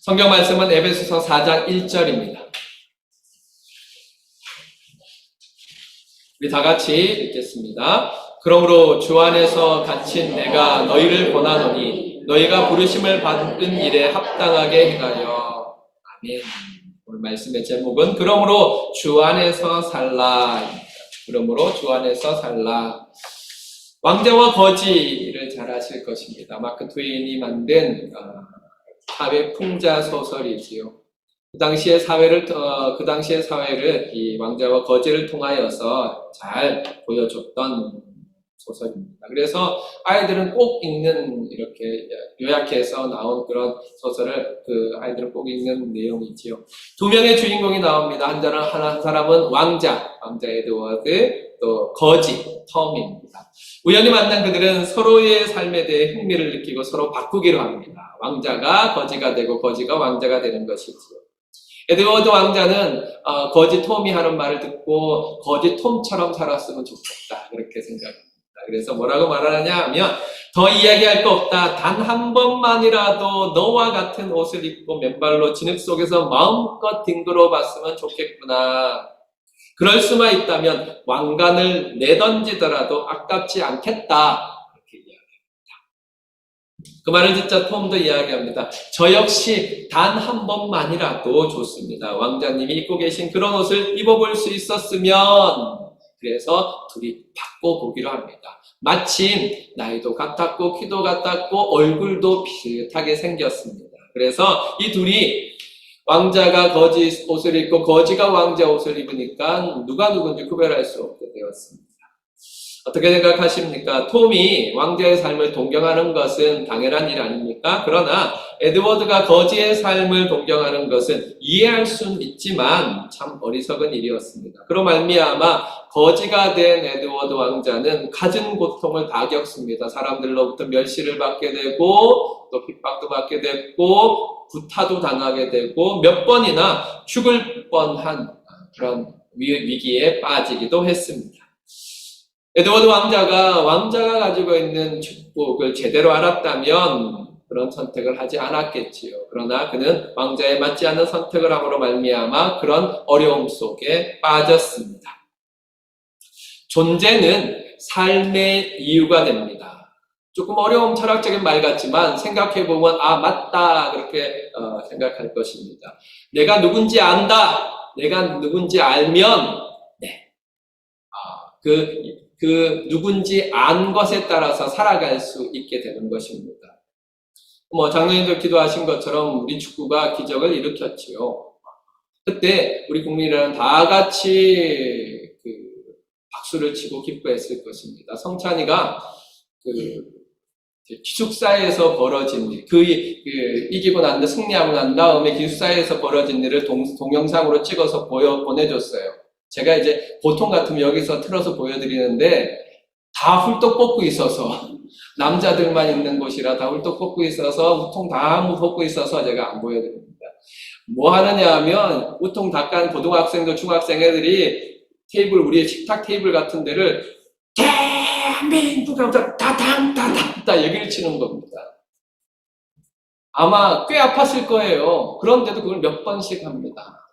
성경 말씀은 에베소서 4장 1절입니다. 우리 다 같이 읽겠습니다. 그러므로 주 안에서 갇힌 내가 너희를 권하노니 너희가 부르심을 받은 일에 합당하게 행하여. 아멘. 오늘 말씀의 제목은 그러므로 주 안에서 살라. 그러므로 주 안에서 살라. 왕자와 거지를 잘 아실 것입니다. 마크 트웨인이 만든 사회 풍자 소설이지요. 그 당시의 사회를 이 왕자와 거지를 통하여서 잘 보여줬던 소설입니다. 그래서 아이들은 꼭 읽는, 이렇게 요약해서 나온 그런 소설을 아이들은 꼭 읽는 내용이지요. 두 명의 주인공이 나옵니다. 한 사람은 왕자 에드워드, 또 거지 톰입니다. 우연히 만난 그들은 서로의 삶에 대해 흥미를 느끼고 서로 바꾸기로 합니다. 왕자가 거지가 되고 거지가 왕자가 되는 것이지요. 에드워드 왕자는 거지 톰이 하는 말을 듣고 거지 톰처럼 살았으면 좋겠다, 그렇게 생각합니다. 그래서 뭐라고 말하느냐 하면, 더 이야기할 거 없다. 단 한 번만이라도 너와 같은 옷을 입고 맨발로 진흙 속에서 마음껏 뒹굴어 봤으면 좋겠구나. 그럴 수만 있다면 왕관을 내던지더라도 아깝지 않겠다, 그렇게 이야기합니다. 그 말을 듣자 톰도 이야기합니다. 저 역시 단 한 번만이라도 좋습니다. 왕자님이 입고 계신 그런 옷을 입어볼 수 있었으면. 그래서 둘이 바꿔보기로 합니다. 마침 나이도 같았고 키도 같았고 얼굴도 비슷하게 생겼습니다. 그래서 이 둘이 왕자가 거지 옷을 입고 거지가 왕자 옷을 입으니까 누가 누군지 구별할 수 없게 되었습니다. 어떻게 생각하십니까? 톰이 왕자의 삶을 동경하는 것은 당연한 일 아닙니까? 그러나 에드워드가 거지의 삶을 동경하는 것은 이해할 수는 있지만 참 어리석은 일이었습니다. 그로 말미암아 거지가 된 에드워드 왕자는 갖은 고통을 다 겪습니다. 사람들로부터 멸시를 받게 되고 또 핍박도 받게 됐고 구타도 당하게 되고 몇 번이나 죽을 뻔한 그런 위기에 빠지기도 했습니다. 에드워드 왕자가 가지고 있는 축복을 제대로 알았다면 그런 선택을 하지 않았겠지요. 그러나 그는 왕자에 맞지 않는 선택을 함으로 말미암아 그런 어려움 속에 빠졌습니다. 존재는 삶의 이유가 됩니다. 조금 어려운 철학적인 말 같지만 생각해보면 맞다, 그렇게 생각할 것입니다. 내가 누군지 안다. 내가 누군지 알면 그 누군지 안 것에 따라서 살아갈 수 있게 되는 것입니다. 장로님들 기도하신 것처럼 우리 축구가 기적을 일으켰지요. 그때 우리 국민이랑 다 같이 박수를 치고 기뻐했을 것입니다. 성찬이가 기숙사에서 벌어진 일, 이기고 난 다음에 승리하고 난 다음에 기숙사에서 벌어진 일을 동영상으로 찍어서 보내줬어요. 제가 이제 보통 같으면 여기서 틀어서 보여드리는데 다 훌떡 벗고 있어서 남자들만 있는 곳이라 다 훌떡 벗고 있어서 우통 다 벗고 있어서 제가 안 보여드립니다. 뭐 하느냐 하면 우통 닦은 고등학생들 중학생 애들이 우리의 식탁 테이블 같은 데를 대한민국하면서 다당다당다 얘기를 치는 겁니다. 아마 꽤 아팠을 거예요. 그런데도 그걸 몇 번씩 합니다.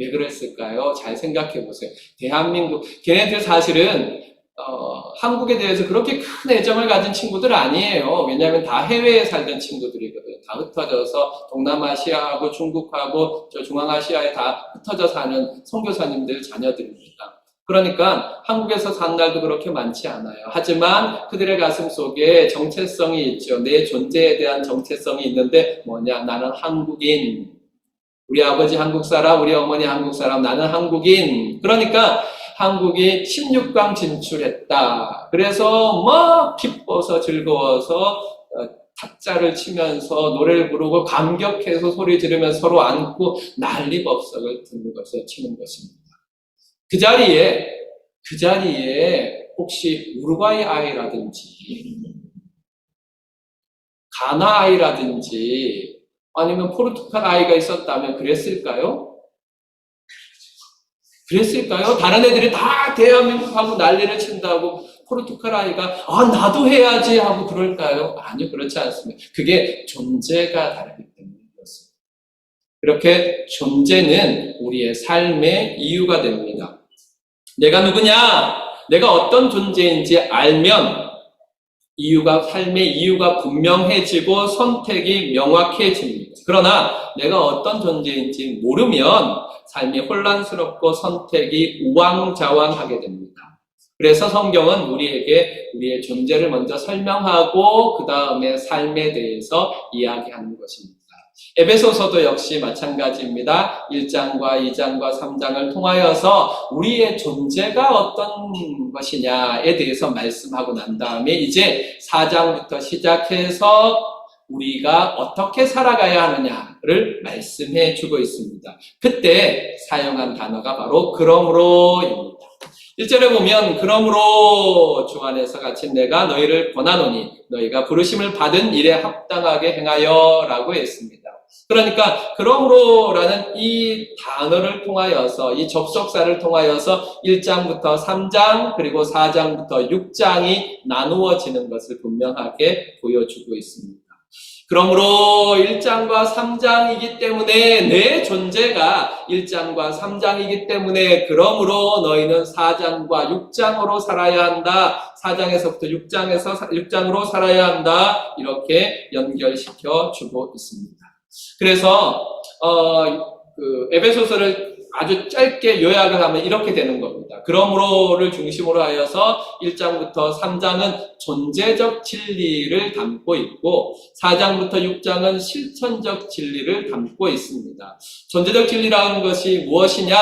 왜 그랬을까요? 잘 생각해 보세요. 대한민국, 걔네들 사실은 한국에 대해서 그렇게 큰 애정을 가진 친구들 아니에요. 왜냐하면 다 해외에 살던 친구들이거든요. 다 흩어져서 동남아시아하고 중국하고 중앙아시아에 다 흩어져 사는 선교사님들 자녀들입니다. 그러니까 한국에서 산 날도 그렇게 많지 않아요. 하지만 그들의 가슴 속에 정체성이 있죠. 내 존재에 대한 정체성이 있는데 뭐냐? 나는 한국인. 우리 아버지 한국 사람, 우리 어머니 한국 사람, 나는 한국인. 그러니까 한국이 16강 진출했다. 그래서 막 기뻐서 즐거워서 탁자를 치면서 노래를 부르고 감격해서 소리 지르면서 서로 안고 난리법석을 듣는 것을 치는 것입니다. 그 자리에 혹시 우루과이 아이라든지 가나 아이라든지 아니면 포르투갈 아이가 있었다면 그랬을까요? 다른 애들이 다 대한민국하고 난리를 친다고 포르투갈 아이가 나도 해야지 하고 그럴까요? 아니요, 그렇지 않습니다. 그게 존재가 다르기 때문에 이렇게 존재는 우리의 삶의 이유가 됩니다. 내가 누구냐? 내가 어떤 존재인지 알면 삶의 이유가 분명해지고 선택이 명확해집니다. 그러나 내가 어떤 존재인지 모르면 삶이 혼란스럽고 선택이 우왕좌왕하게 됩니다. 그래서 성경은 우리에게 우리의 존재를 먼저 설명하고 그 다음에 삶에 대해서 이야기하는 것입니다. 에베소서도 역시 마찬가지입니다. 1장과 2장과 3장을 통하여서 우리의 존재가 어떤 것이냐에 대해서 말씀하고 난 다음에 이제 4장부터 시작해서 우리가 어떻게 살아가야 하느냐를 말씀해 주고 있습니다. 그때 사용한 단어가 바로 그러므로입니다. 1절에 보면 그러므로 주 안에서 갇힌 내가 너희를 권하노니 너희가 부르심을 받은 일에 합당하게 행하여 라고 했습니다. 그러니까 그러므로라는 이 단어를 통하여서 이 접속사를 통하여서 1장부터 3장 그리고 4장부터 6장이 나누어지는 것을 분명하게 보여주고 있습니다. 그러므로 1장과 3장이기 때문에 내 존재가 1장과 3장이기 때문에 그러므로 너희는 4장과 6장으로 살아야 한다. 4장에서부터 6장으로 살아야 한다. 이렇게 연결시켜 주고 있습니다. 그래서 에베소서를 아주 짧게 요약을 하면 이렇게 되는 겁니다. 그러므로를 중심으로 하여서 1장부터 3장은 존재적 진리를 담고 있고 4장부터 6장은 실천적 진리를 담고 있습니다. 존재적 진리라는 것이 무엇이냐?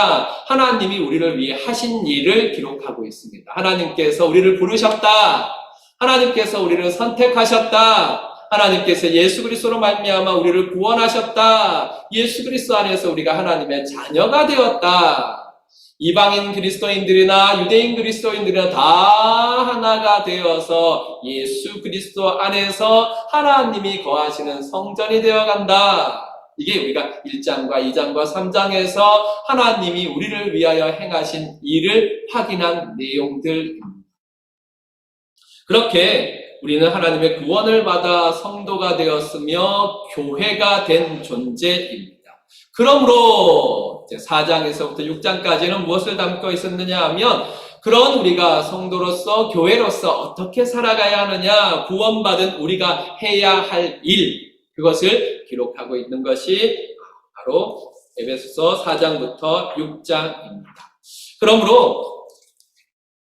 하나님이 우리를 위해 하신 일을 기록하고 있습니다. 하나님께서 우리를 부르셨다. 하나님께서 우리를 선택하셨다. 하나님께서 예수 그리스도로 말미암아 우리를 구원하셨다. 예수 그리스도 안에서 우리가 하나님의 자녀가 되었다. 이방인 그리스도인들이나 유대인 그리스도인들이나 다 하나가 되어서 예수 그리스도 안에서 하나님이 거하시는 성전이 되어간다. 이게 우리가 1장과 2장과 3장에서 하나님이 우리를 위하여 행하신 일을 확인한 내용들입니다. 그렇게 우리는 하나님의 구원을 받아 성도가 되었으며 교회가 된 존재입니다. 그러므로 4장에서부터 6장까지는 무엇을 담고 있었느냐 하면 그런 우리가 성도로서 교회로서 어떻게 살아가야 하느냐, 구원받은 우리가 해야 할 일, 그것을 기록하고 있는 것이 바로 에베소서 4장부터 6장입니다. 그러므로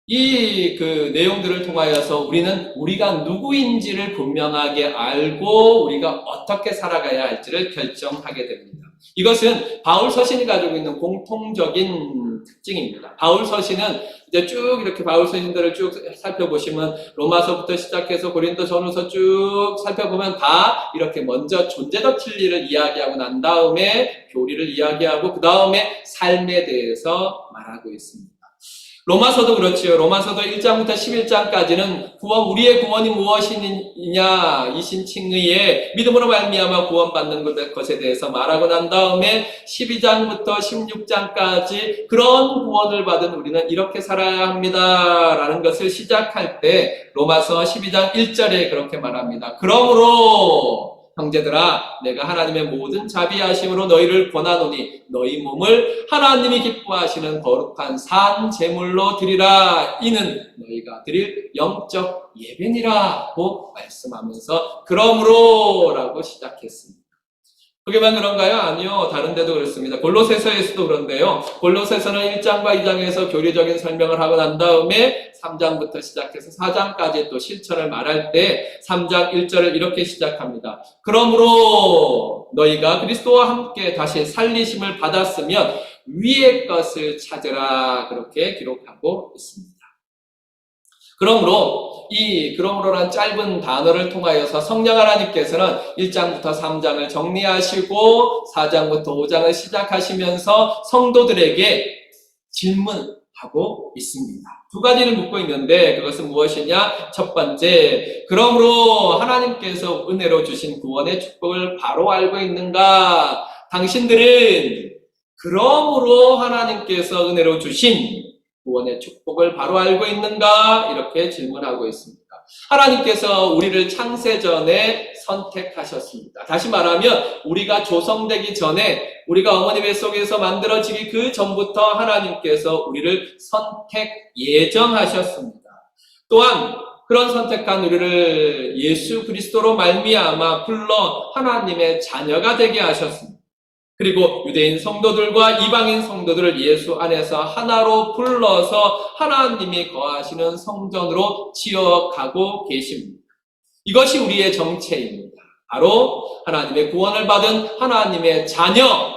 이 내용들을 통하여서 우리는 우리가 누구인지를 분명하게 알고 우리가 어떻게 살아가야 할지를 결정하게 됩니다. 이것은 바울 서신이 가지고 있는 공통적인 특징입니다. 바울 서신은 이제 쭉 이렇게 바울 서신들을 쭉 살펴보시면 로마서부터 시작해서 고린도 전후서 쭉 살펴보면 다 이렇게 먼저 존재적 진리를 이야기하고 난 다음에 교리를 이야기하고 그 다음에 삶에 대해서 말하고 있습니다. 로마서도 그렇지요. 로마서도 1장부터 11장까지는 우리의 구원이 무엇이냐, 이신칭의의 믿음으로 말미암아 구원받는 것에 대해서 말하고 난 다음에 12장부터 16장까지 그런 구원을 받은 우리는 이렇게 살아야 합니다라는 것을 시작할 때 로마서 12장 1절에 그렇게 말합니다. 그러므로 형제들아, 내가 하나님의 모든 자비하심으로 너희를 권하노니 너희 몸을 하나님이 기뻐하시는 거룩한 산 제물로 드리라. 이는 너희가 드릴 영적 예배니라고 말씀하면서 그러므로라고 시작했습니다. 그게만 그런가요? 아니요. 다른 데도 그렇습니다. 골로새서에서도 그런데요. 골로새서는 1장과 2장에서 교리적인 설명을 하고 난 다음에 3장부터 시작해서 4장까지 또 실천을 말할 때 3장 1절을 이렇게 시작합니다. 그러므로 너희가 그리스도와 함께 다시 살리심을 받았으면 위의 것을 찾으라. 그렇게 기록하고 있습니다. 그러므로라는 짧은 단어를 통하여서 성령 하나님께서는 1장부터 3장을 정리하시고 4장부터 5장을 시작하시면서 성도들에게 질문하고 있습니다. 두 가지를 묻고 있는데 그것은 무엇이냐? 첫 번째, 그러므로 하나님께서 은혜로 주신 구원의 축복을 바로 알고 있는가? 당신들은 그러므로 하나님께서 은혜로 주신 구원의 축복을 바로 알고 있는가? 이렇게 질문하고 있습니다. 하나님께서 우리를 창세전에 선택하셨습니다. 다시 말하면 우리가 조성되기 전에, 우리가 어머니 뱃속에서 만들어지기 그 전부터 하나님께서 우리를 선택 예정하셨습니다. 또한 그런 선택한 우리를 예수 그리스도로 말미암아 불러 하나님의 자녀가 되게 하셨습니다. 그리고 유대인 성도들과 이방인 성도들을 예수 안에서 하나로 불러서 하나님이 거하시는 성전으로 지어가고 계십니다. 이것이 우리의 정체입니다. 바로 하나님의 구원을 받은 하나님의 자녀,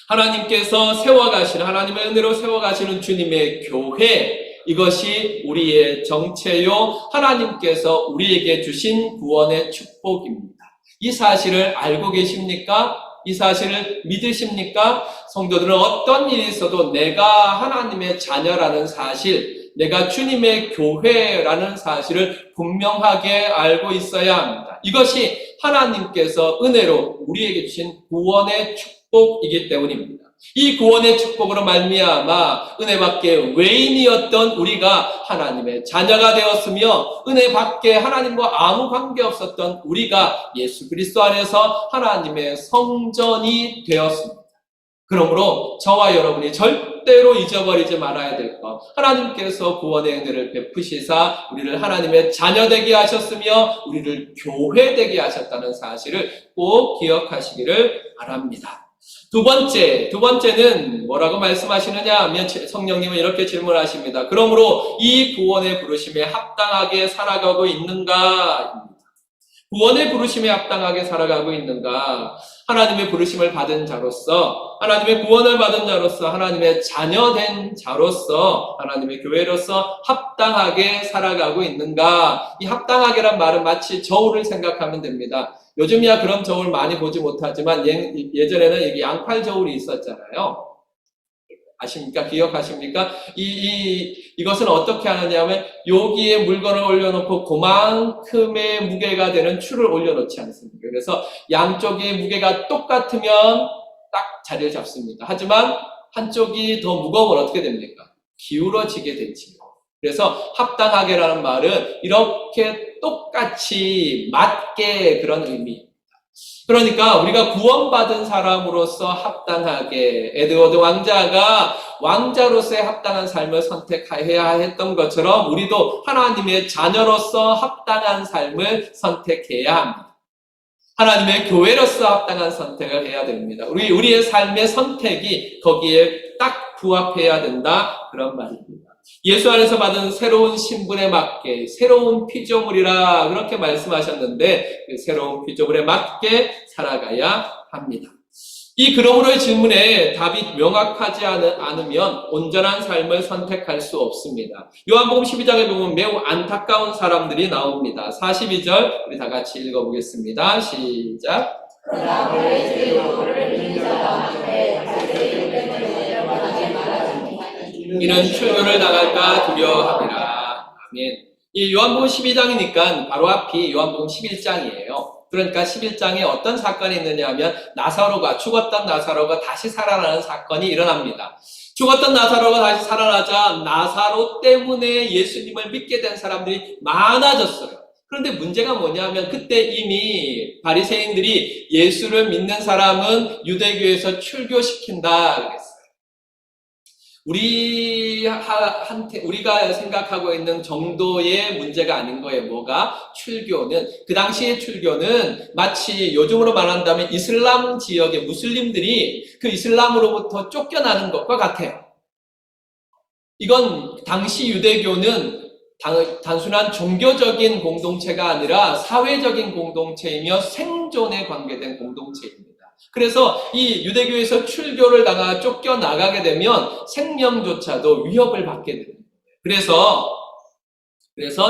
하나님께서 세워가시는, 하나님의 은혜로 세워가시는 주님의 교회, 이것이 우리의 정체요, 하나님께서 우리에게 주신 구원의 축복입니다. 이 사실을 알고 계십니까? 이 사실을 믿으십니까? 성도들은 어떤 일이 있어도 내가 하나님의 자녀라는 사실, 내가 주님의 교회라는 사실을 분명하게 알고 있어야 합니다. 이것이 하나님께서 은혜로 우리에게 주신 구원의 축복이기 때문입니다. 이 구원의 축복으로 말미암아 은혜 밖에 외인이었던 우리가 하나님의 자녀가 되었으며, 은혜 밖에 하나님과 아무 관계 없었던 우리가 예수 그리스도 안에서 하나님의 성전이 되었습니다. 그러므로 저와 여러분이 절대로 잊어버리지 말아야 될 것, 하나님께서 구원의 은혜를 베푸시사 우리를 하나님의 자녀 되게 하셨으며 우리를 교회 되게 하셨다는 사실을 꼭 기억하시기를 바랍니다. 두 번째는 뭐라고 말씀하시느냐 하면 성령님은 이렇게 질문하십니다. 그러므로 이 구원의 부르심에 합당하게 살아가고 있는가? 구원의 부르심에 합당하게 살아가고 있는가? 하나님의 부르심을 받은 자로서, 하나님의 구원을 받은 자로서, 하나님의 자녀된 자로서, 하나님의 교회로서 합당하게 살아가고 있는가? 이 합당하게란 말은 마치 저울을 생각하면 됩니다. 요즘이야 그런 저울 많이 보지 못하지만 예전에는 여기 양팔 저울이 있었잖아요. 아십니까? 기억하십니까? 이것은 어떻게 하느냐면 여기에 물건을 올려놓고 그만큼의 무게가 되는 추를 올려놓지 않습니다. 그래서 양쪽의 무게가 똑같으면 딱 자리를 잡습니다. 하지만 한쪽이 더 무거우면 어떻게 됩니까? 기울어지게 되지요. 그래서 합당하게라는 말은 이렇게 똑같이 맞게 그런 의미입니다. 그러니까 우리가 구원받은 사람으로서 합당하게, 에드워드 왕자가 왕자로서의 합당한 삶을 선택해야 했던 것처럼 우리도 하나님의 자녀로서 합당한 삶을 선택해야 합니다. 하나님의 교회로서 합당한 선택을 해야 됩니다. 우리의 삶의 선택이 거기에 딱 부합해야 된다, 그런 말입니다. 예수 안에서 받은 새로운 신분에 맞게 새로운 피조물이라 그렇게 말씀하셨는데 그 새로운 피조물에 맞게 살아가야 합니다. 이 그러므로의 질문에 답이 명확하지 않으면 온전한 삶을 선택할 수 없습니다. 요한복음 12장에 보면 매우 안타까운 사람들이 나옵니다. 42절 우리 다 같이 읽어보겠습니다. 시작. 그러나 왜 주의 믿는 자들한테 자기의 때문에 원하게 말하십니까? 이는 출교를 당할까 두려워함이라. 아멘. 이 요한복음 12장이니까 바로 앞이 요한복음 11장이에요. 그러니까 11장에 어떤 사건이 있느냐 하면 죽었던 나사로가 다시 살아나는 사건이 일어납니다. 죽었던 나사로가 다시 살아나자 나사로 때문에 예수님을 믿게 된 사람들이 많아졌어요. 그런데 문제가 뭐냐면 그때 이미 바리새인들이 예수를 믿는 사람은 유대교에서 출교시킨다 그랬어요. 우리가 생각하고 있는 정도의 문제가 아닌 거예요. 뭐가? 출교는, 그 당시의 출교는 마치 요즘으로 말한다면 이슬람 지역의 무슬림들이 그 이슬람으로부터 쫓겨나는 것과 같아요. 이건 당시 유대교는 단순한 종교적인 공동체가 아니라 사회적인 공동체이며 생존에 관계된 공동체입니다. 그래서 이 유대교에서 출교를 당하 쫓겨나가게 되면 생명조차도 위협을 받게 됩니다. 그래서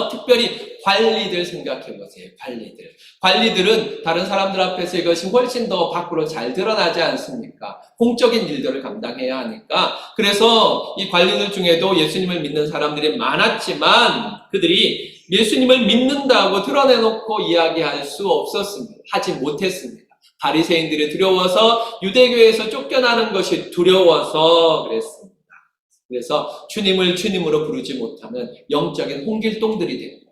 특별히 관리들 생각해 보세요. 관리들은 다른 사람들 앞에서 이것이 훨씬 더 밖으로 잘 드러나지 않습니까? 공적인 일들을 감당해야 하니까. 그래서 이 관리들 중에도 예수님을 믿는 사람들이 많았지만 그들이 예수님을 믿는다고 드러내놓고 이야기할 수 없었습니다. 하지 못했습니다. 바리새인들이 두려워서, 유대교에서 쫓겨나는 것이 두려워서 그랬습니다. 그래서 주님을 주님으로 부르지 못하는 영적인 홍길동들이 된 거예요.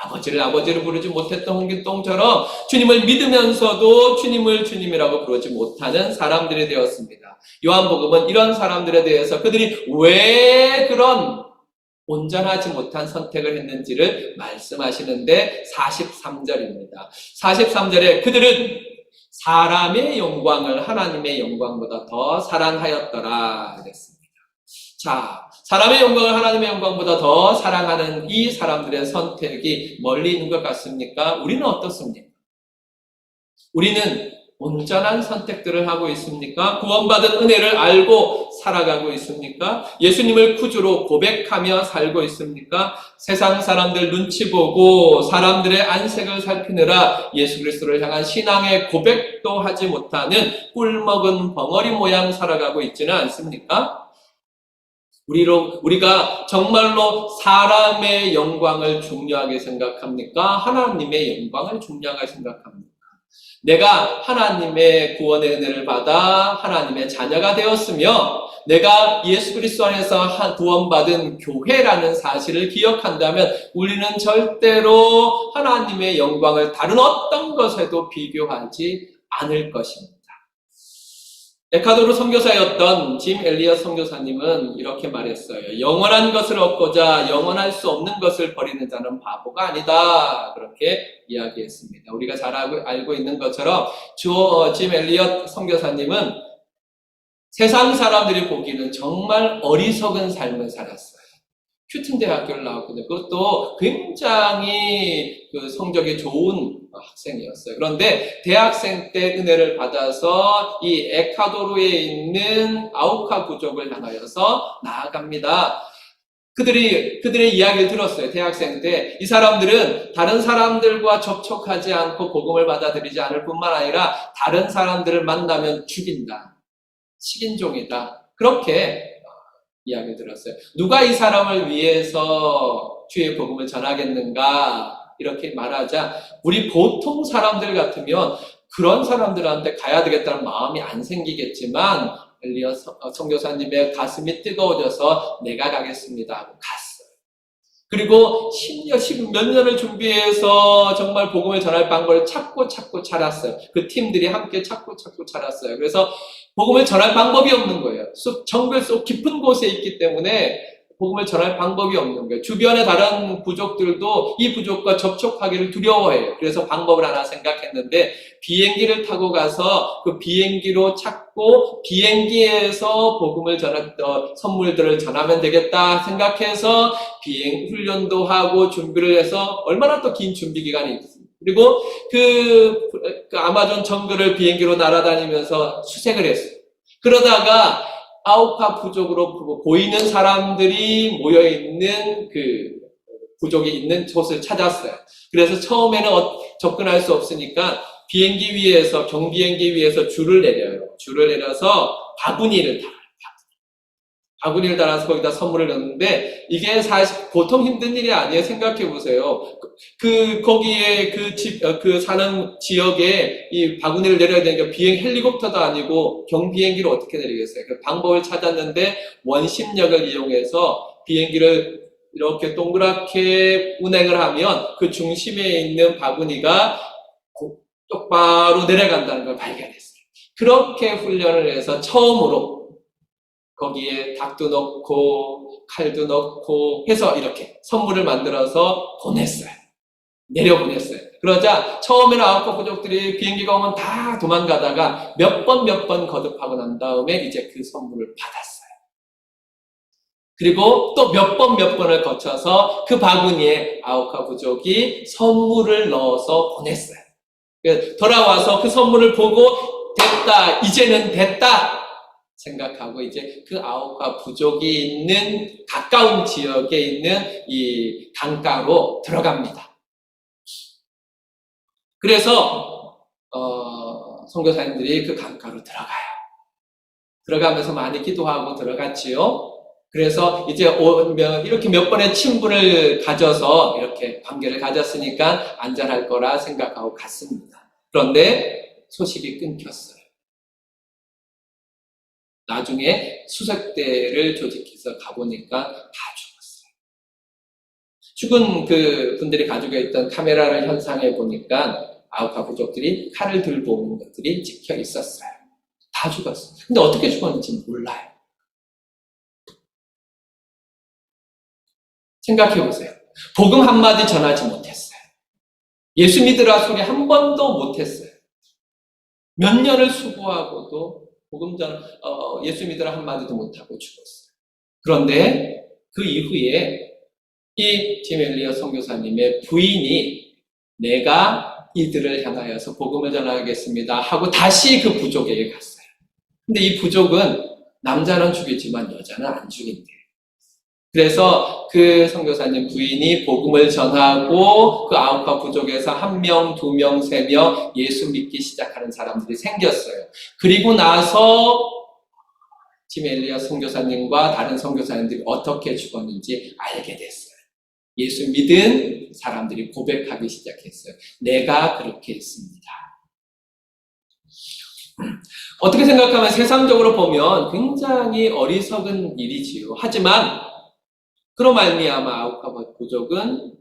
아버지를 아버지로 부르지 못했던 홍길동처럼 주님을 믿으면서도 주님을 주님이라고 부르지 못하는 사람들이 되었습니다. 요한복음은 이런 사람들에 대해서 그들이 왜 그런 온전하지 못한 선택을 했는지를 말씀하시는데 43절입니다. 43절에 그들은 사람의 영광을 하나님의 영광보다 더 사랑하였더라 그랬습니다. 자, 사람의 영광을 하나님의 영광보다 더 사랑하는 이 사람들의 선택이 멀리 있는 것 같습니까? 우리는 어떻습니까? 우리는 온전한 선택들을 하고 있습니까? 구원받은 은혜를 알고 살아가고 있습니까? 예수님을 구주로 고백하며 살고 있습니까? 세상 사람들 눈치 보고 사람들의 안색을 살피느라 예수 그리스도를 향한 신앙의 고백도 하지 못하는 꿀먹은 벙어리 모양 살아가고 있지는 않습니까? 우리가 정말로 사람의 영광을 중요하게 생각합니까? 하나님의 영광을 중요하게 생각합니까? 내가 하나님의 구원의 은혜를 받아 하나님의 자녀가 되었으며 내가 예수 그리스도 안에서 구원받은 교회라는 사실을 기억한다면 우리는 절대로 하나님의 영광을 다른 어떤 것에도 비교하지 않을 것입니다. 에콰도르 선교사였던 짐 엘리엇 선교사님은 이렇게 말했어요. 영원한 것을 얻고자 영원할 수 없는 것을 버리는 자는 바보가 아니다. 그렇게 이야기했습니다. 우리가 잘 알고 있는 것처럼 짐 엘리엇 선교사님은 세상 사람들이 보기에는 정말 어리석은 삶을 살았어요. 큐튼 대학교를 나왔거든요. 그것도 굉장히 성적이 좋은 학생이었어요. 그런데 대학생 때 은혜를 받아서 이 에콰도르에 있는 아우카 부족을 향하여서 나아갑니다. 그들의 이야기를 들었어요. 대학생 때. 이 사람들은 다른 사람들과 접촉하지 않고 복음을 받아들이지 않을 뿐만 아니라 다른 사람들을 만나면 죽인다. 식인종이다. 그렇게 이야기 들었어요. 누가 이 사람을 위해서 주의 복음을 전하겠는가 이렇게 말하자 우리 보통 사람들 같으면 그런 사람들한테 가야 되겠다는 마음이 안 생기겠지만 엘리엇 선교사님의 가슴이 뜨거워져서 내가 가겠습니다 하고 갔어요. 그리고 10몇 년을 준비해서 정말 복음을 전할 방법을 찾고 찾았어요. 그 팀들이 함께 찾고 찾았어요. 그래서 복음을 전할 방법이 없는 거예요. 정글 속 깊은 곳에 있기 때문에 복음을 전할 방법이 없는 거예요. 주변의 다른 부족들도 이 부족과 접촉하기를 두려워해요. 그래서 방법을 하나 생각했는데 비행기를 타고 가서 그 비행기로 찾고 비행기에서 복음을 선물들을 전하면 되겠다 생각해서 비행 훈련도 하고 준비를 해서 얼마나 또 긴 준비 기간이 있습니다. 그리고 그 아마존 정글을 비행기로 날아다니면서 수색을 했어요. 그러다가 아우카 부족으로 보이는 사람들이 모여있는 그 부족이 있는 곳을 찾았어요. 그래서 처음에는 접근할 수 없으니까 비행기 위에서, 경비행기 위에서 줄을 내려요. 줄을 내려서 바구니를 달아서 거기다 선물을 넣는데 이게 사실 보통 힘든 일이 아니에요. 생각해 보세요. 거기에 사는 지역에 이 바구니를 내려야 되니까 헬리콥터도 아니고 경비행기를 어떻게 내리겠어요? 그 방법을 찾았는데 원심력을 이용해서 비행기를 이렇게 동그랗게 운행을 하면 그 중심에 있는 바구니가 똑바로 내려간다는 걸 발견했어요. 그렇게 훈련을 해서 처음으로 거기에 닭도 넣고 칼도 넣고 해서 이렇게 선물을 만들어서 보냈어요. 내려보냈어요. 그러자 처음에는 아우카 부족들이 비행기가 오면 다 도망가다가 몇 번 거듭하고 난 다음에 이제 그 선물을 받았어요. 그리고 또 몇 번을 거쳐서 그 바구니에 아우카 부족이 선물을 넣어서 보냈어요. 돌아와서 그 선물을 보고 됐다, 이제는 됐다 생각하고 이제 그 아우카 부족이 있는 가까운 지역에 있는 이 강가로 들어갑니다. 그래서 선교사님들이 그 강가로 들어가요. 들어가면서 많이 기도하고 들어갔지요. 그래서 이제 이렇게 몇 번의 친분을 가져서 이렇게 관계를 가졌으니까 안전할 거라 생각하고 갔습니다. 그런데 소식이 끊겼어요. 나중에 수색대를 조직해서 가보니까 다 죽었어요. 죽은 그 분들이 가지고 있던 카메라를 현상해 보니까 아우카 부족들이 칼을 들고 오는 것들이 찍혀 있었어요. 다 죽었어요. 근데 어떻게 죽었는지 몰라요. 생각해 보세요. 복음 한마디 전하지 못했어요. 예수 믿으라 소리 한 번도 못했어요. 몇 년을 수고하고도 예수 믿으라 한마디도 못하고 죽었어요. 그런데 그 이후에 이 팀 엘리어 선교사님의 부인이 내가 이들을 향하여서 복음을 전하겠습니다 하고 다시 그 부족에게 갔어요. 근데 이 부족은 남자는 죽이지만 여자는 안 죽인대요. 그래서 그 선교사님 부인이 복음을 전하고 그 아우카 부족에서 1명, 2명, 3명 예수 믿기 시작하는 사람들이 생겼어요. 그리고 나서 팀 엘리어 선교사님과 다른 선교사님들이 어떻게 죽었는지 알게 됐어요. 예수 믿은 사람들이 고백하기 시작했어요. 내가 그렇게 했습니다. 어떻게 생각하면 세상적으로 보면 굉장히 어리석은 일이지요. 하지만 그로 말미암아 아우카 부족은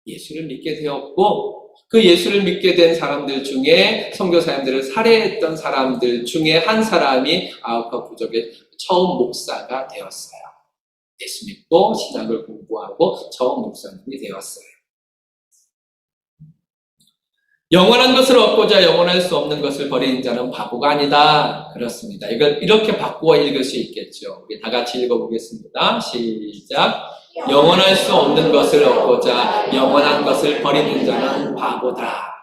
예수를 믿게 되었고 그 예수를 믿게 된 사람들 중에 선교사님들을 살해했던 사람들 중에 한 사람이 아우카 부족의 처음 목사가 되었어요. 예수 믿고 신학을 공부하고 처음 목사님이 되었어요. 영원한 것을 얻고자 영원할 수 없는 것을 버리는 자는 바보가 아니다. 그렇습니다. 이걸 이렇게 바꾸어 읽을 수 있겠죠. 우리 다 같이 읽어보겠습니다. 시작. 영원할 수 없는 것을 얻고자 영원한 것을 버리는 자는 바보다.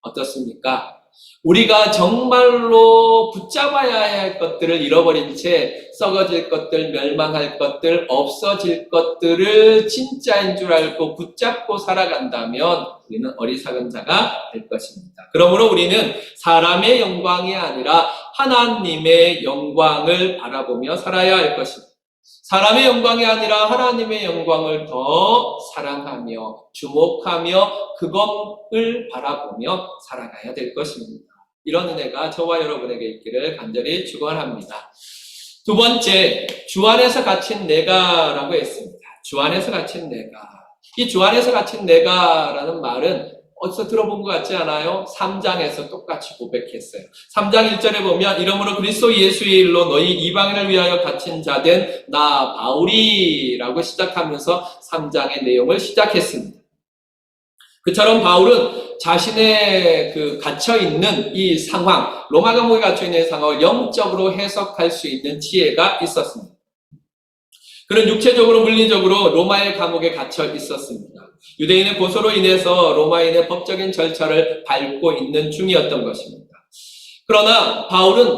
어떻습니까? 우리가 정말로 붙잡아야 할 것들을 잃어버린 채 썩어질 것들, 멸망할 것들, 없어질 것들을 진짜인 줄 알고 붙잡고 살아간다면 우리는 어리석은 자가 될 것입니다. 그러므로 우리는 사람의 영광이 아니라 하나님의 영광을 바라보며 살아야 할 것입니다. 사람의 영광이 아니라 하나님의 영광을 더 사랑하며 주목하며 그것을 바라보며 살아가야 될 것입니다. 이런 은혜가 저와 여러분에게 있기를 간절히 축원합니다. 두 번째, 주 안에서 갇힌 내가라고 했습니다. 주 안에서 갇힌 내가. 이 주 안에서 갇힌 내가라는 말은 어디서 들어본 것 같지 않아요? 3장에서 똑같이 고백했어요. 3장 1절에 보면 이러므로 그리스도 예수의 일로 너희 이방인을 위하여 갇힌 자된 나 바울이라고 시작하면서 3장의 내용을 시작했습니다. 그처럼 바울은 자신의 갇혀있는 이 상황, 로마 감옥에 갇혀있는 상황을 영적으로 해석할 수 있는 지혜가 있었습니다. 그는 육체적으로 물리적으로 로마의 감옥에 갇혀 있었습니다. 유대인의 고소로 인해서 로마인의 법적인 절차를 밟고 있는 중이었던 것입니다. 그러나 바울은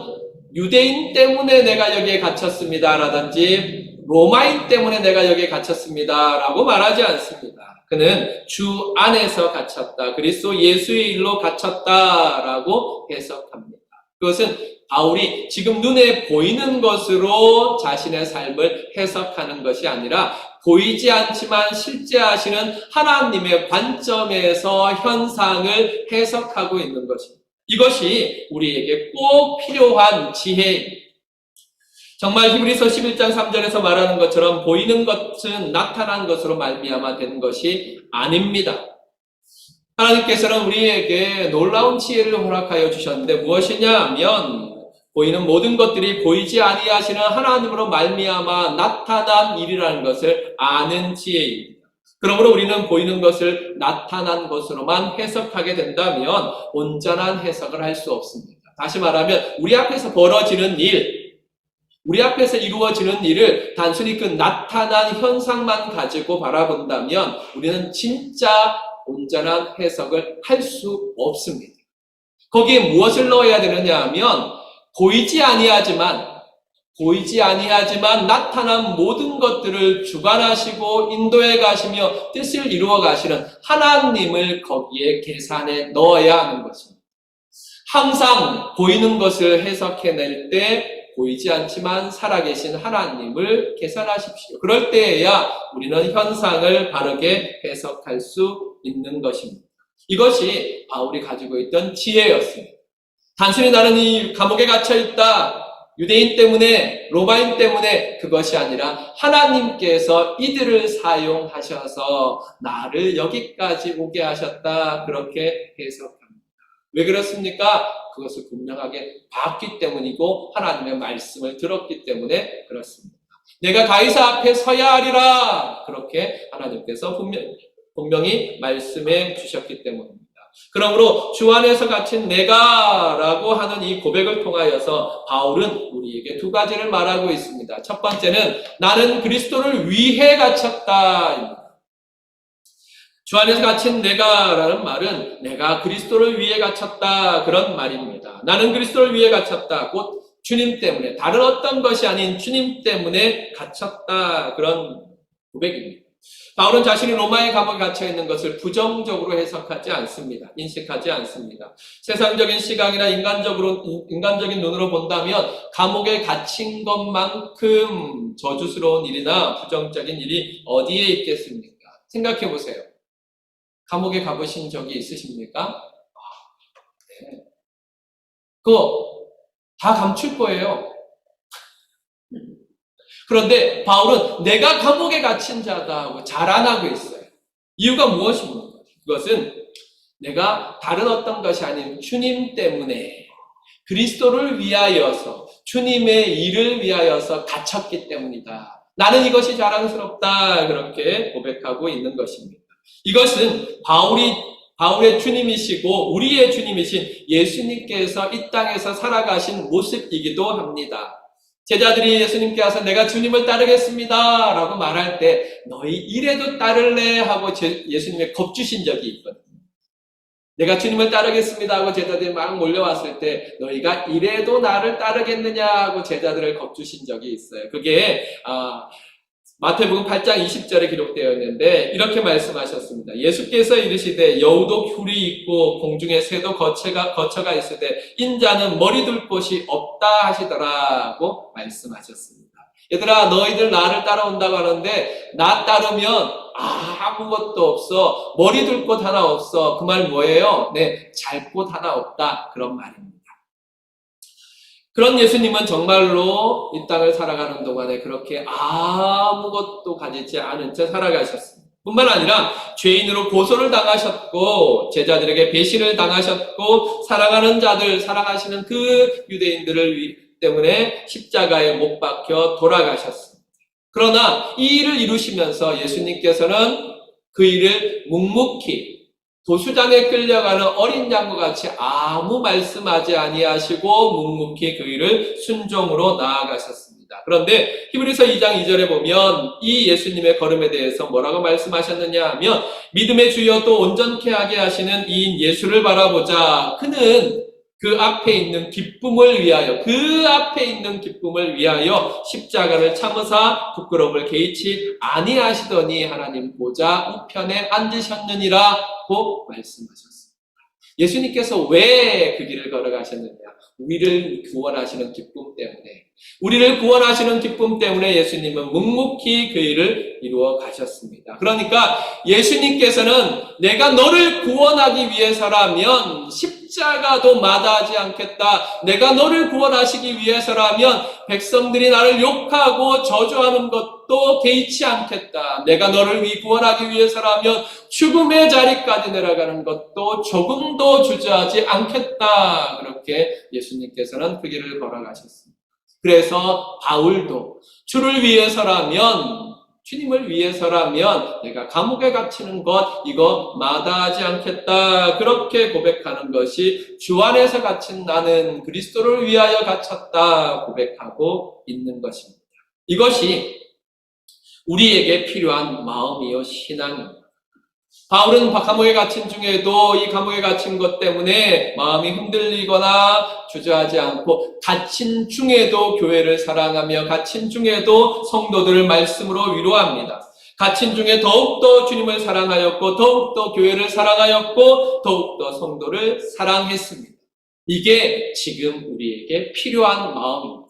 유대인 때문에 내가 여기에 갇혔습니다 라든지 로마인 때문에 내가 여기에 갇혔습니다 라고 말하지 않습니다. 그는 주 안에서 갇혔다. 그리스도 예수의 일로 갇혔다 라고 해석합니다. 그것은 바울이 지금 눈에 보이는 것으로 자신의 삶을 해석하는 것이 아니라 보이지 않지만 실제 하시는 하나님의 관점에서 현상을 해석하고 있는 것입니다. 이것이 우리에게 꼭 필요한 지혜입니다. 정말 히브리서 11장 3절에서 말하는 것처럼 보이는 것은 나타난 것으로 말미암아 되는 것이 아닙니다. 하나님께서는 우리에게 놀라운 지혜를 허락하여 주셨는데 무엇이냐 하면 보이는 모든 것들이 보이지 아니하시는 하나님으로 말미암아 나타난 일이라는 것을 아는 지혜입니다. 그러므로 우리는 보이는 것을 나타난 것으로만 해석하게 된다면 온전한 해석을 할 수 없습니다. 다시 말하면 우리 앞에서 벌어지는 일, 우리 앞에서 이루어지는 일을 단순히 그 나타난 현상만 가지고 바라본다면 우리는 진짜 온전한 해석을 할 수 없습니다. 거기에 무엇을 넣어야 되느냐 하면 보이지 아니하지만 나타난 모든 것들을 주관하시고 인도해 가시며 뜻을 이루어 가시는 하나님을 거기에 계산에 넣어야 하는 것입니다. 항상 보이는 것을 해석해낼 때 보이지 않지만 살아계신 하나님을 계산하십시오. 그럴 때에야 우리는 현상을 바르게 해석할 수 있는 것입니다. 이것이 바울이 가지고 있던 지혜였습니다. 단순히 나는 이 감옥에 갇혀있다. 유대인 때문에, 로마인 때문에 그것이 아니라 하나님께서 이들을 사용하셔서 나를 여기까지 오게 하셨다. 그렇게 해석합니다. 왜 그렇습니까? 그것을 분명하게 봤기 때문이고 하나님의 말씀을 들었기 때문에 그렇습니다. 내가 가이사 앞에 서야 하리라. 그렇게 하나님께서 분명히 말씀해 주셨기 때문입니다. 그러므로 주 안에서 갇힌 내가라고 하는 이 고백을 통하여서 바울은 우리에게 두 가지를 말하고 있습니다. 첫 번째는 나는 그리스도를 위해 갇혔다. 주 안에서 갇힌 내가라는 말은 내가 그리스도를 위해 갇혔다 그런 말입니다. 나는 그리스도를 위해 갇혔다. 곧 주님 때문에, 다른 어떤 것이 아닌 주님 때문에 갇혔다 그런 고백입니다. 바울은 자신이 로마의 감옥에 갇혀 있는 것을 부정적으로 해석하지 않습니다. 인식하지 않습니다. 세상적인 시각이나 인간적인 눈으로 본다면 감옥에 갇힌 것만큼 저주스러운 일이나 부정적인 일이 어디에 있겠습니까? 생각해 보세요. 감옥에 가보신 적이 있으십니까? 네. 그거 다 감출 거예요. 그런데 바울은 내가 감옥에 갇힌 자다 하고 자랑하고 있어요. 이유가 무엇입니까? 그것은 내가 다른 어떤 것이 아닌 주님 때문에 그리스도를 위하여서 주님의 일을 위하여서 갇혔기 때문이다. 나는 이것이 자랑스럽다. 그렇게 고백하고 있는 것입니다. 이것은 바울의 주님이시고 우리의 주님이신 예수님께서 이 땅에서 살아가신 모습이기도 합니다. 제자들이 예수님께 와서 내가 주님을 따르겠습니다 라고 말할 때 너희 이래도 따를래 하고 예수님의 겁주신 적이 있거든요. 내가 주님을 따르겠습니다 하고 제자들이 막 몰려왔을 때 너희가 이래도 나를 따르겠느냐 하고 제자들을 겁주신 적이 있어요. 그게 마태복음 8장 20절에 기록되어 있는데 이렇게 말씀하셨습니다. 예수께서 이르시되 여우도 귤이 있고 공중에 새도 거처가 있으되 인자는 머리 둘 곳이 없다 하시더라고 말씀하셨습니다. 얘들아 너희들 나를 따라온다고 하는데 나 따르면 아무것도 없어. 머리 둘 곳 하나 없어. 그 말 뭐예요? 네, 잘 곳 하나 없다. 그런 말입니다. 그런 예수님은 정말로 이 땅을 살아가는 동안에 그렇게 아무것도 가지지 않은 채 살아가셨습니다. 뿐만 아니라 죄인으로 고소를 당하셨고 제자들에게 배신을 당하셨고 사랑하는 자들, 사랑하시는 그 유대인들을 때문에 십자가에 못 박혀 돌아가셨습니다. 그러나 이 일을 이루시면서 예수님께서는 그 일을 묵묵히 도수장에 끌려가는 어린 양과 같이 아무 말씀하지 아니하시고 묵묵히 그 일을 순종으로 나아가셨습니다. 그런데 히브리서 2장 2절에 보면 이 예수님의 걸음에 대해서 뭐라고 말씀하셨느냐 하면 믿음의 주여 또 온전케 하게 하시는 이인 예수를 바라보자. 그는 그 앞에 있는 기쁨을 위하여 십자가를 참으사 부끄러움을 개의치 아니하시더니 하나님 보좌 우편에 앉으셨느니라고 말씀하셨습니다. 예수님께서 왜 그 길을 걸어가셨느냐? 우리를 구원하시는 기쁨 때문에 예수님은 묵묵히 그 일을 이루어 가셨습니다. 그러니까 예수님께서는 내가 너를 구원하기 위해서라면 십자가도 마다하지 않겠다. 내가 너를 구원하시기 위해서라면 백성들이 나를 욕하고 저주하는 것도 개의치 않겠다. 내가 너를 구원하기 위해서라면 죽음의 자리까지 내려가는 것도 조금도 주저하지 않겠다. 그렇게 예수님께서는 그 길을 걸어가셨습니다. 그래서 바울도 주님을 위해서라면 내가 감옥에 갇히는 것 이거 마다하지 않겠다. 그렇게 고백하는 것이 주 안에서 갇힌 나는 그리스도를 위하여 갇혔다 고백하고 있는 것입니다. 이것이 우리에게 필요한 마음이요 신앙입니다. 바울은 감옥에 갇힌 중에도 이 감옥에 갇힌 것 때문에 마음이 흔들리거나 주저하지 않고 갇힌 중에도 교회를 사랑하며 갇힌 중에도 성도들을 말씀으로 위로합니다. 갇힌 중에 더욱더 주님을 사랑하였고 더욱더 교회를 사랑하였고 더욱더 성도를 사랑했습니다. 이게 지금 우리에게 필요한 마음입니다.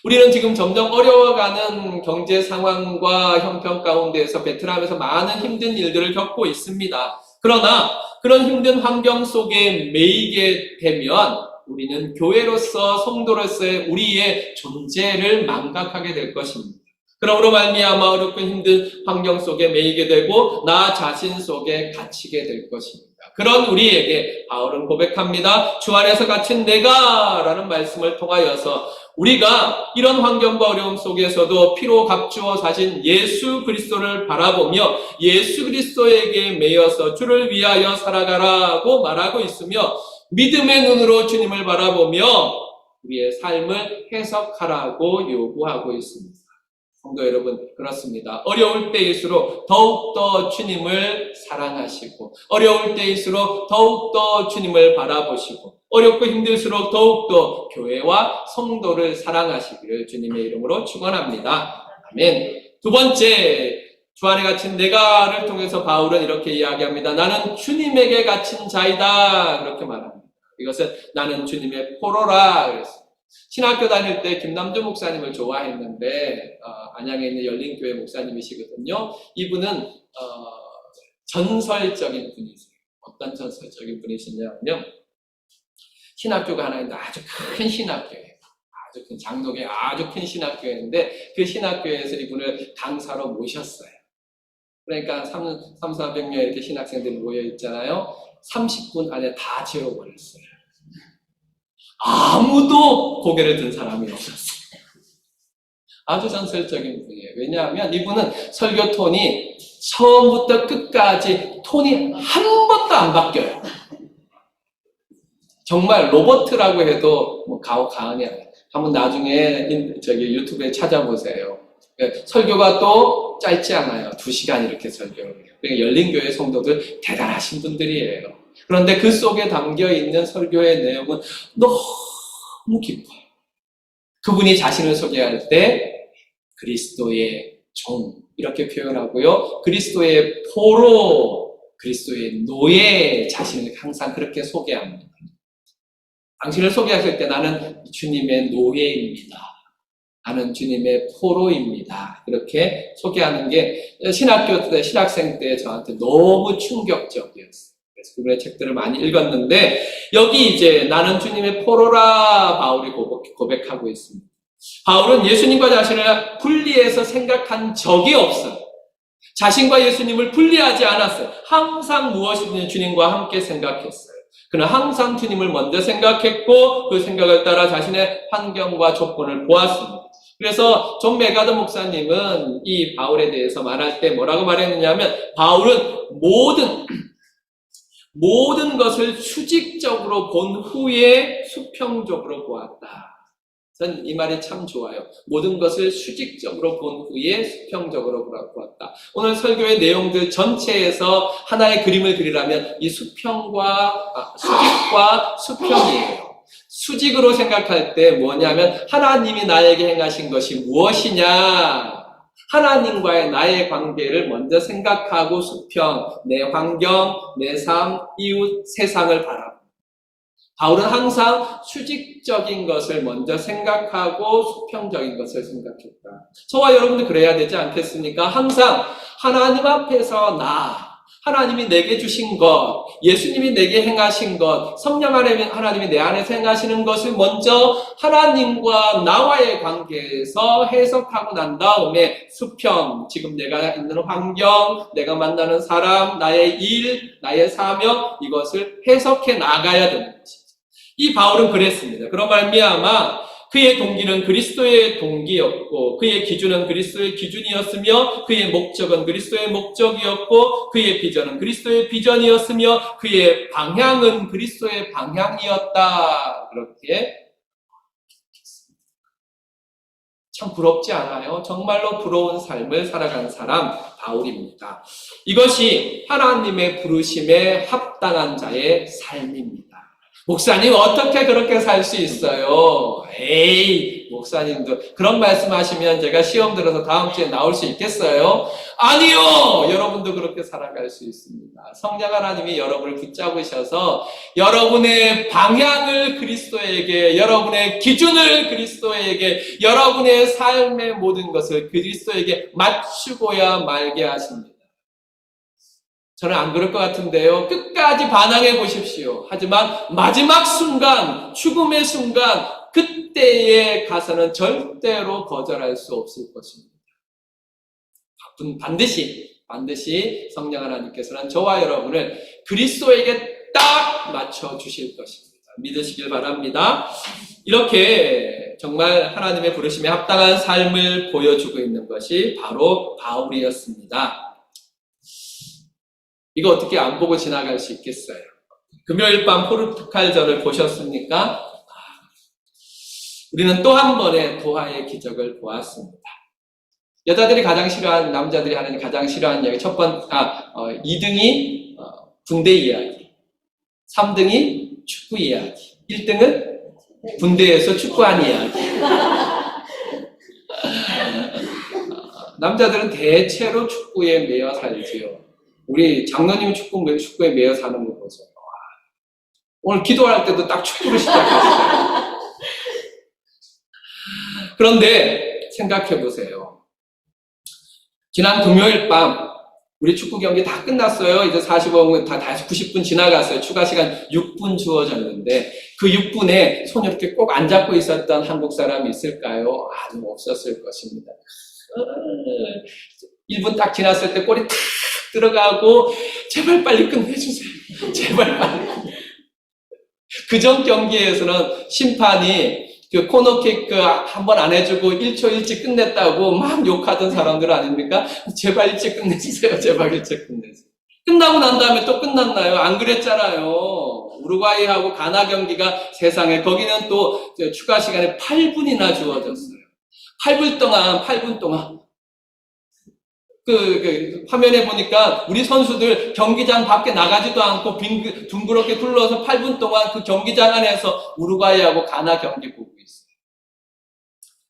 우리는 지금 점점 어려워가는 경제 상황과 형편 가운데에서 베트남에서 많은 힘든 일들을 겪고 있습니다. 그러나 그런 힘든 환경 속에 매이게 되면 우리는 교회로서 성도로서의 우리의 존재를 망각하게 될 것입니다. 그러므로 말미암아 어렵고 힘든 환경 속에 매이게 되고 나 자신 속에 갇히게 될 것입니다. 그런 우리에게 바울은 고백합니다. 주 안에서 갇힌 내가 라는 말씀을 통하여서 우리가 이런 환경과 어려움 속에서도 피로 값주어 사신 예수 그리스도를 바라보며 예수 그리스도에게 매여서 주를 위하여 살아가라고 말하고 있으며 믿음의 눈으로 주님을 바라보며 우리의 삶을 해석하라고 요구하고 있습니다. 성도 여러분, 그렇습니다. 어려울 때일수록 더욱더 주님을 사랑하시고 어려울 때일수록 더욱더 주님을 바라보시고 어렵고 힘들수록 더욱더 교회와 성도를 사랑하시기를 주님의 이름으로 축원합니다. 아멘. 두 번째, 주 안에 갇힌 내가를 통해서 바울은 이렇게 이야기합니다. 나는 주님에게 갇힌 자이다. 그렇게 말합니다. 이것은 나는 주님의 포로라 그랬습니다. 신학교 다닐 때 김남주 목사님을 좋아했는데 안양에 있는 열린교회 목사님이시거든요. 이분은 전설적인 분이세요. 어떤 전설적인 분이시냐면 신학교가 하나 있는데 아주 큰 신학교예요. 아주 큰 장로교회 아주 큰 신학교였는데 그 신학교에서 이분을 강사로 모셨어요. 그러니까 400명 이렇게 신학생들이 모여 있잖아요. 30분 안에 다 재워버렸어요. 아무도 고개를 든 사람이 없었어요. 아주 전설적인 분이에요. 왜냐하면 이분은 설교 톤이 처음부터 끝까지 톤이 한 번도 안 바뀌어요. 정말 로버트라고 해도 뭐 가언이 아니에요. 한번 나중에 유튜브에 찾아보세요. 설교가 또 짧지 않아요. 2시간 이렇게 설교를 해요. 그러니까 열린교회 성도들 대단하신 분들이에요. 그런데 그 속에 담겨있는 설교의 내용은 너무 깊어요. 그분이 자신을 소개할 때 그리스도의 종 이렇게 표현하고요. 그리스도의 포로, 그리스도의 노예 자신을 항상 그렇게 소개합니다. 당신을 소개하실 때 나는 주님의 노예입니다. 나는 주님의 포로입니다. 그렇게 소개하는 게 신학교 때, 신학생 때 저한테 너무 충격적이었어요. 그래서 그분의 책들을 많이 읽었는데 여기 이제 나는 주님의 포로라 바울이 고백하고 있습니다. 바울은 예수님과 자신을 분리해서 생각한 적이 없어요. 자신과 예수님을 분리하지 않았어요. 항상 무엇이든 주님과 함께 생각했어요. 그는 항상 주님을 먼저 생각했고 그 생각을 따라 자신의 환경과 조건을 보았습니다. 그래서 존 메가더 목사님은 이 바울에 대해서 말할 때 뭐라고 말했느냐면 바울은 모든 것을 수직적으로 본 후에 수평적으로 보았다. 전 이 말이 참 좋아요. 모든 것을 수직적으로 본 후에 수평적으로 보았다. 오늘 설교의 내용들 전체에서 하나의 그림을 그리라면 이 수직과 수평이에요. 수직으로 생각할 때 뭐냐면 하나님이 나에게 행하신 것이 무엇이냐? 하나님과의 나의 관계를 먼저 생각하고 수평, 내 환경, 내 삶, 이웃, 세상을 바라봅니다. 바울은 항상 수직적인 것을 먼저 생각하고 수평적인 것을 생각했다. 저와 여러분도 그래야 되지 않겠습니까? 항상 하나님 앞에서 하나님이 내게 주신 것, 예수님이 내게 행하신 것, 성령 하나님이 내 안에서 행하시는 것을 먼저 하나님과 나와의 관계에서 해석하고 난 다음에 수평, 지금 내가 있는 환경, 내가 만나는 사람, 나의 일, 나의 사명, 이것을 해석해 나가야 되는 것이죠. 이 바울은 그랬습니다. 그런 말미암아 그의 동기는 그리스도의 동기였고 그의 기준은 그리스도의 기준이었으며 그의 목적은 그리스도의 목적이었고 그의 비전은 그리스도의 비전이었으며 그의 방향은 그리스도의 방향이었다. 그렇게 참 부럽지 않아요? 정말로 부러운 삶을 살아간 사람 바울입니다. 이것이 하나님의 부르심에 합당한 자의 삶입니다. 목사님 어떻게 그렇게 살 수 있어요? 에이, 목사님도 그런 말씀하시면 제가 시험 들어서 다음 주에 나올 수 있겠어요? 아니요! 여러분도 그렇게 살아갈 수 있습니다. 성령 하나님이 여러분을 붙잡으셔서 여러분의 방향을 그리스도에게, 여러분의 기준을 그리스도에게, 여러분의 삶의 모든 것을 그리스도에게 맞추고야 말게 하십니다. 저는 안 그럴 것 같은데요. 끝까지 반항해 보십시오. 하지만 마지막 순간, 죽음의 순간, 그때에 가서는 절대로 거절할 수 없을 것입니다. 반드시 성령 하나님께서는 저와 여러분을 그리스도에게 딱 맞춰 주실 것입니다. 믿으시길 바랍니다. 이렇게 정말 하나님의 부르심에 합당한 삶을 보여주고 있는 것이 바로 바울이었습니다. 이거 어떻게 안 보고 지나갈 수 있겠어요? 금요일 밤 포르투갈전을 보셨습니까? 우리는 또 한 번의 도하의 기적을 보았습니다. 여자들이 가장 싫어하는, 남자들이 하는 가장 싫어하는 이야기. 2등이 군대 이야기, 3등이 축구 이야기, 1등은 군대에서 축구한 이야기. 남자들은 대체로 축구에 매여 살지요. 우리 장로님 축구에 매여 사는 거 보죠. 오늘 기도할 때도 딱 축구를 시작했어요. 그런데 생각해 보세요. 지난 금요일 밤 우리 축구 경기 다 끝났어요. 이제 45분 다 90분 지나갔어요. 추가 시간 6분 주어졌는데 그 6분에 손 이렇게 꼭 안 잡고 있었던 한국 사람이 있을까요? 아주 없었을 것입니다. 1분 딱 지났을 때 골이 탁 들어가고 제발 빨리 끝내주세요. 제발 빨리. 그전 경기에서는 심판이 그 코너킥 한 번 안 해주고 1초 일찍 끝냈다고 막 욕하던 사람들 아닙니까? 제발 일찍 끝내주세요. 제발 일찍 끝내주세요. 끝나고 난 다음에 또 끝났나요? 안 그랬잖아요. 우루과이하고 가나 경기가 세상에 거기는 또 추가 시간에 8분이나 주어졌어요. 8분 동안 화면에 보니까 우리 선수들 경기장 밖에 나가지도 않고 둥그렇게 둘러서 8분 동안 그 경기장 안에서 우루과이하고 가나 경기 보고 있어요.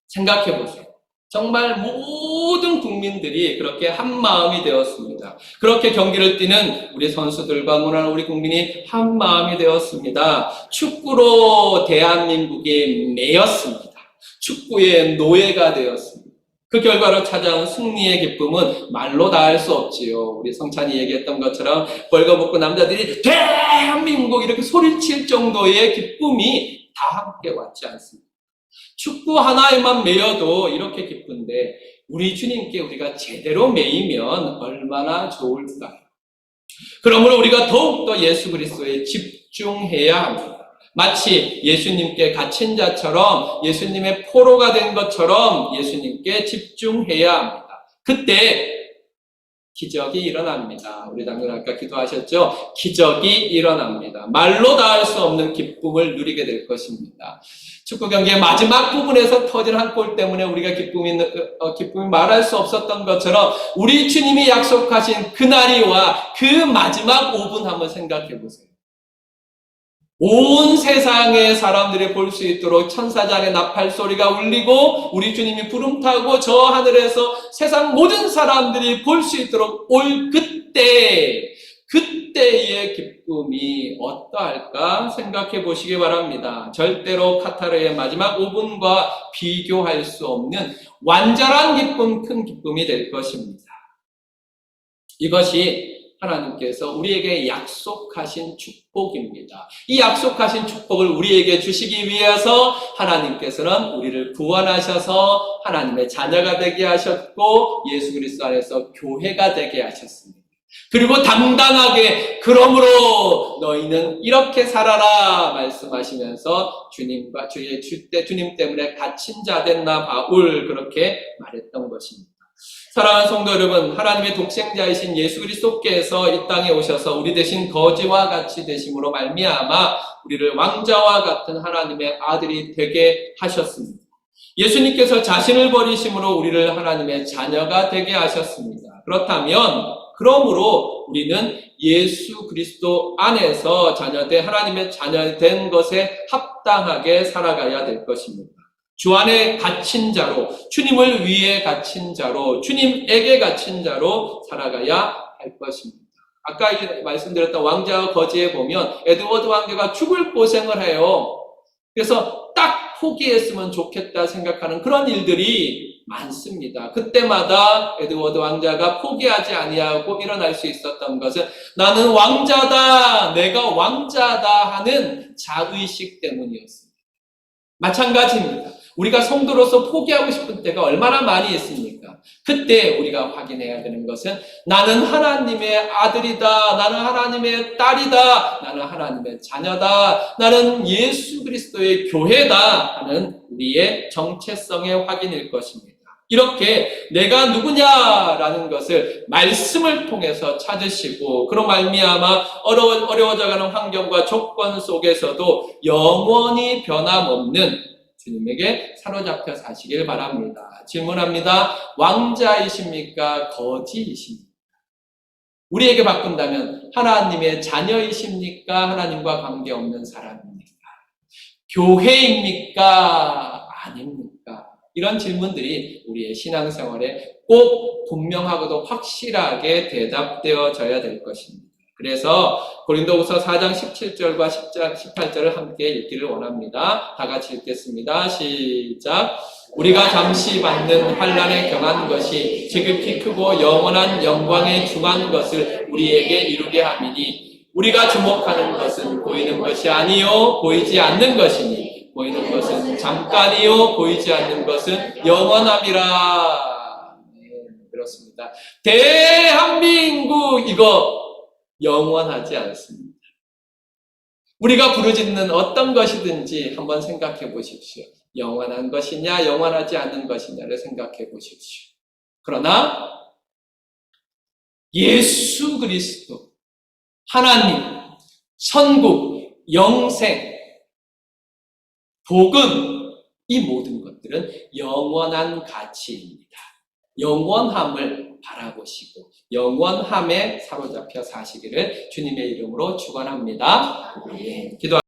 생각해 보세요. 정말 모든 국민들이 그렇게 한 마음이 되었습니다. 그렇게 경기를 뛰는 우리 선수들과 무난한 우리 국민이 한 마음이 되었습니다. 축구로 대한민국이 매였습니다. 축구의 노예가 되었습니다. 그 결과로 찾아온 승리의 기쁨은 말로 다 할 수 없지요. 우리 성찬이 얘기했던 것처럼 벌거벗고 남자들이 대한민국 이렇게 소리칠 정도의 기쁨이 다 함께 왔지 않습니다. 축구 하나에만 매여도 이렇게 기쁜데 우리 주님께 우리가 제대로 매이면 얼마나 좋을까요? 그러므로 우리가 더욱더 예수 그리스도에 집중해야 합니다. 마치 예수님께 갇힌 자처럼 예수님의 포로가 된 것처럼 예수님께 집중해야 합니다. 그때 기적이 일어납니다. 우리 장로님 아까 기도하셨죠? 기적이 일어납니다. 말로 다 할 수 없는 기쁨을 누리게 될 것입니다. 축구 경기의 마지막 부분에서 터진 한 골 때문에 우리가 기쁨이 말할 수 없었던 것처럼 우리 주님이 약속하신 그날이와 그 마지막 5분 한번 생각해 보세요. 온 세상의 사람들이 볼 수 있도록 천사장의 나팔 소리가 울리고 우리 주님이 부름 타고 저 하늘에서 세상 모든 사람들이 볼 수 있도록 올 그때의 기쁨이 어떠할까 생각해 보시기 바랍니다. 절대로 카타르의 마지막 5분과 비교할 수 없는 완전한 기쁨, 큰 기쁨이 될 것입니다. 이것이 하나님께서 우리에게 약속하신 축복입니다. 이 약속하신 축복을 우리에게 주시기 위해서 하나님께서는 우리를 구원하셔서 하나님의 자녀가 되게 하셨고 예수 그리스도 안에서 교회가 되게 하셨습니다. 그리고 당당하게 그러므로 너희는 이렇게 살아라 말씀하시면서 주님 때문에 갇힌 자 됐나 바울 그렇게 말했던 것입니다. 사랑하는 성도 여러분, 하나님의 독생자이신 예수 그리스도께서 이 땅에 오셔서 우리 대신 거지와 같이 되심으로 말미암아 우리를 왕자와 같은 하나님의 아들이 되게 하셨습니다. 예수님께서 자신을 버리심으로 우리를 하나님의 자녀가 되게 하셨습니다. 그러므로 우리는 예수 그리스도 안에서 하나님의 자녀된 것에 합당하게 살아가야 될 것입니다. 주 안에 갇힌 자로, 주님을 위해 갇힌 자로, 주님에게 갇힌 자로 살아가야 할 것입니다. 아까 말씀드렸던 왕자와 거지에 보면 에드워드 왕자가 죽을 고생을 해요. 그래서 딱 포기했으면 좋겠다 생각하는 그런 일들이 많습니다. 그때마다 에드워드 왕자가 포기하지 아니하고 일어날 수 있었던 것은 나는 왕자다, 내가 왕자다 하는 자의식 때문이었습니다. 마찬가지입니다. 우리가 성도로서 포기하고 싶은 때가 얼마나 많이 있습니까? 그때 우리가 확인해야 되는 것은 나는 하나님의 아들이다, 나는 하나님의 딸이다, 나는 하나님의 자녀다, 나는 예수 그리스도의 교회다 하는 우리의 정체성의 확인일 것입니다. 이렇게 내가 누구냐라는 것을 말씀을 통해서 찾으시고 그로 말미암아 어려워져가는 환경과 조건 속에서도 영원히 변함없는 주님에게 사로잡혀 사시길 바랍니다. 질문합니다. 왕자이십니까? 거지이십니까? 우리에게 바꾼다면 하나님의 자녀이십니까? 하나님과 관계없는 사람입니까? 교회입니까? 아닙니까? 이런 질문들이 우리의 신앙생활에 꼭 분명하고도 확실하게 대답되어져야 될 것입니다. 그래서 고린도후서 4장 17절과 18절을 함께 읽기를 원합니다. 다 같이 읽겠습니다. 시작. 우리가 잠시 받는 환난에 경한 것이 지극히 크고 영원한 영광에 중한 것을 우리에게 이루게 함이니 우리가 주목하는 것은 보이는 것이 아니요 보이지 않는 것이니 보이는 것은 잠깐이요 보이지 않는 것은 영원함이라. 네, 그렇습니다. 대한민국 이거 영원하지 않습니다. 우리가 부르짖는 어떤 것이든지 한번 생각해 보십시오. 영원한 것이냐 영원하지 않는 것이냐를 생각해 보십시오. 그러나 예수 그리스도, 하나님, 천국, 영생, 복음, 이 모든 것들은 영원한 가치입니다. 영원함을 바라보시고 영원함에 사로잡혀 사시기를 주님의 이름으로 축원합니다. 예, 기도.